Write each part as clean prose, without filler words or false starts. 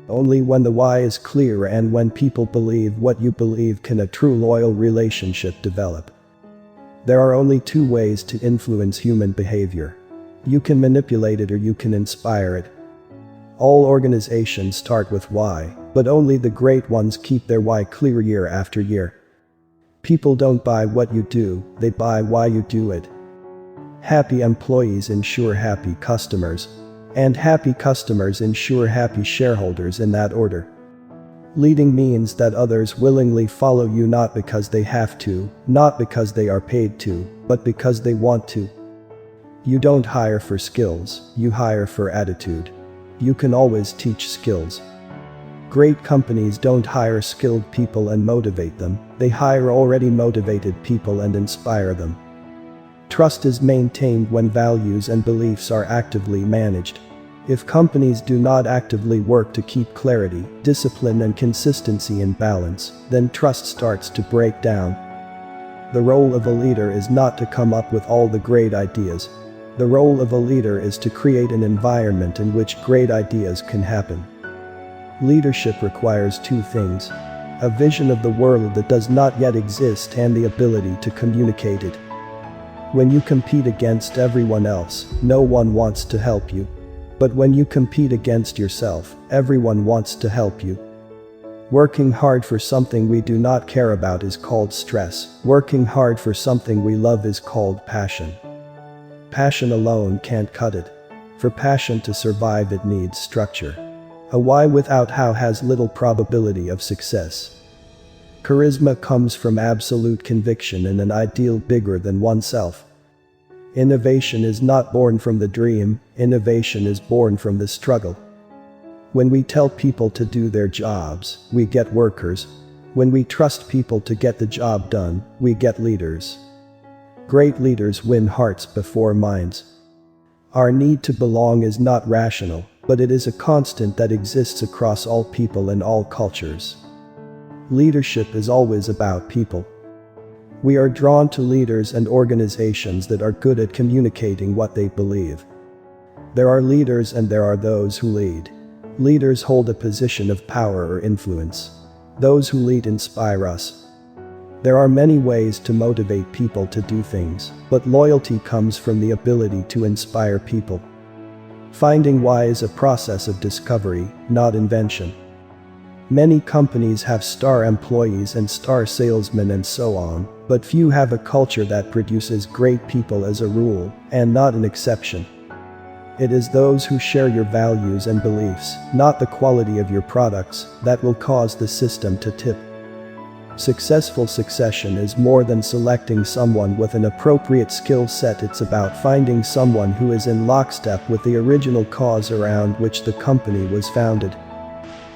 Only when the why is clear and when people believe what you believe can a true loyal relationship develop. There are only two ways to influence human behavior. You can manipulate it or you can inspire it. All organizations start with why, but only the great ones keep their why clear year after year. People don't buy what you do, they buy why you do it. Happy employees ensure happy customers. And happy customers ensure happy shareholders, in that order. Leading means that others willingly follow you not because they have to, not because they are paid to, but because they want to. You don't hire for skills, you hire for attitude. You can always teach skills. Great companies don't hire skilled people and motivate them, they hire already motivated people and inspire them. Trust is maintained when values and beliefs are actively managed. If companies do not actively work to keep clarity, discipline and consistency in balance, then trust starts to break down. The role of a leader is not to come up with all the great ideas. The role of a leader is to create an environment in which great ideas can happen. Leadership requires two things: a vision of the world that does not yet exist and the ability to communicate it. When you compete against everyone else, no one wants to help you. But when you compete against yourself, everyone wants to help you. Working hard for something we do not care about is called stress. Working hard for something we love is called passion. Passion alone can't cut it. For passion to survive, it needs structure. A why without how has little probability of success. Charisma comes from absolute conviction in an ideal bigger than oneself. Innovation is not born from the dream, innovation is born from the struggle. When we tell people to do their jobs, we get workers. When we trust people to get the job done, we get leaders. Great leaders win hearts before minds. Our need to belong is not rational, but it is a constant that exists across all people and all cultures. Leadership is always about people. We are drawn to leaders and organizations that are good at communicating what they believe. There are leaders and there are those who lead. Leaders hold a position of power or influence. Those who lead inspire us. There are many ways to motivate people to do things, but loyalty comes from the ability to inspire people. Finding why is a process of discovery, not invention. Many companies have star employees and star salesmen and so on, but few have a culture that produces great people as a rule, and not an exception. It is those who share your values and beliefs, not the quality of your products, that will cause the system to tip. Successful succession is more than selecting someone with an appropriate skill set. It's about finding someone who is in lockstep with the original cause around which the company was founded.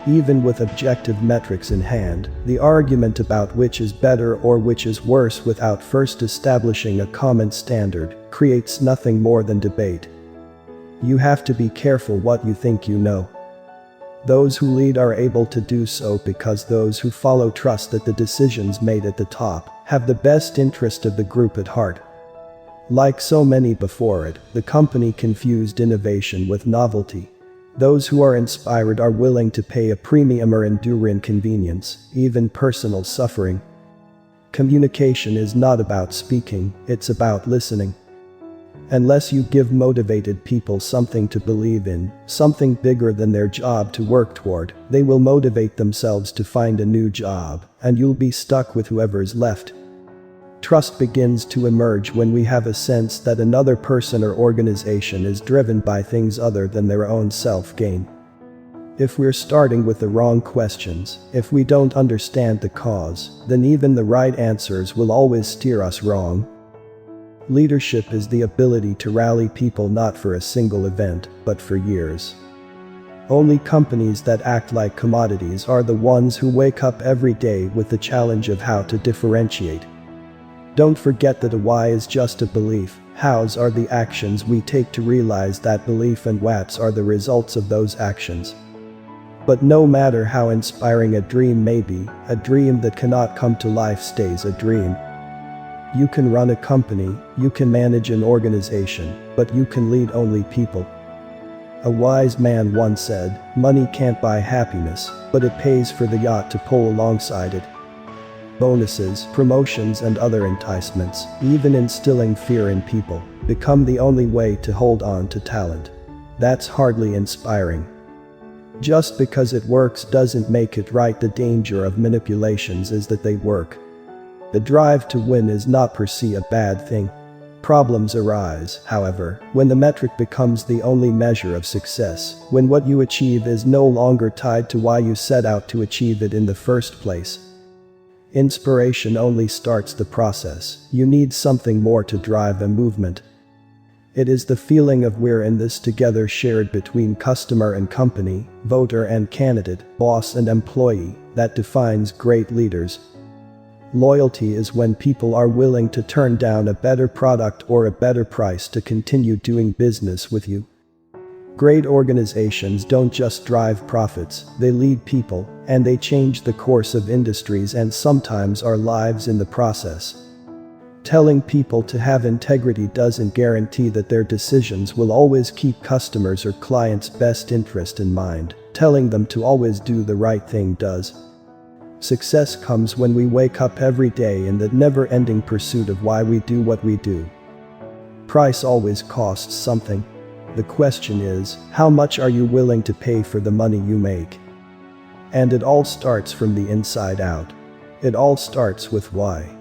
Even with objective metrics in hand, the argument about which is better or which is worse without first establishing a common standard creates nothing more than debate. You have to be careful what you think you know. Those who lead are able to do so because those who follow trust that the decisions made at the top have the best interest of the group at heart. Like so many before it, the company confused innovation with novelty. Those who are inspired are willing to pay a premium or endure inconvenience, even personal suffering. Communication is not about speaking, it's about listening. Unless you give motivated people something to believe in, something bigger than their job to work toward, they will motivate themselves to find a new job, and you'll be stuck with whoever's left. Trust begins to emerge when we have a sense that another person or organization is driven by things other than their own self-gain. If we're starting with the wrong questions, if we don't understand the cause, then even the right answers will always steer us wrong. Leadership is the ability to rally people not for a single event, but for years. Only companies that act like commodities are the ones who wake up every day with the challenge of how to differentiate. Don't forget that a why is just a belief, hows are the actions we take to realize that belief, and whats are the results of those actions. But no matter how inspiring a dream may be, a dream that cannot come to life stays a dream. You can run a company, you can manage an organization, but you can lead only people. A wise man once said, "Money can't buy happiness, but it pays for the yacht to pull alongside it." Bonuses, promotions and other enticements, even instilling fear in people, become the only way to hold on to talent. That's hardly inspiring. Just because it works doesn't make it right. The danger of manipulations is that they work. The drive to win is not per se a bad thing. Problems arise, however, when the metric becomes the only measure of success, when what you achieve is no longer tied to why you set out to achieve it in the first place. Inspiration only starts the process. You need something more to drive a movement. It is the feeling of "we're in this together" shared between customer and company, voter and candidate, boss and employee, that defines great leaders. Loyalty is when people are willing to turn down a better product or a better price to continue doing business with you. Great organizations don't just drive profits, they lead people, and they change the course of industries and sometimes our lives in the process. Telling people to have integrity doesn't guarantee that their decisions will always keep customers' or clients' best interest in mind. Telling them to always do the right thing does. Success comes when we wake up every day in that never-ending pursuit of why we do what we do. Price always costs something. The question is, how much are you willing to pay for the money you make? And it all starts from the inside out. It all starts with why.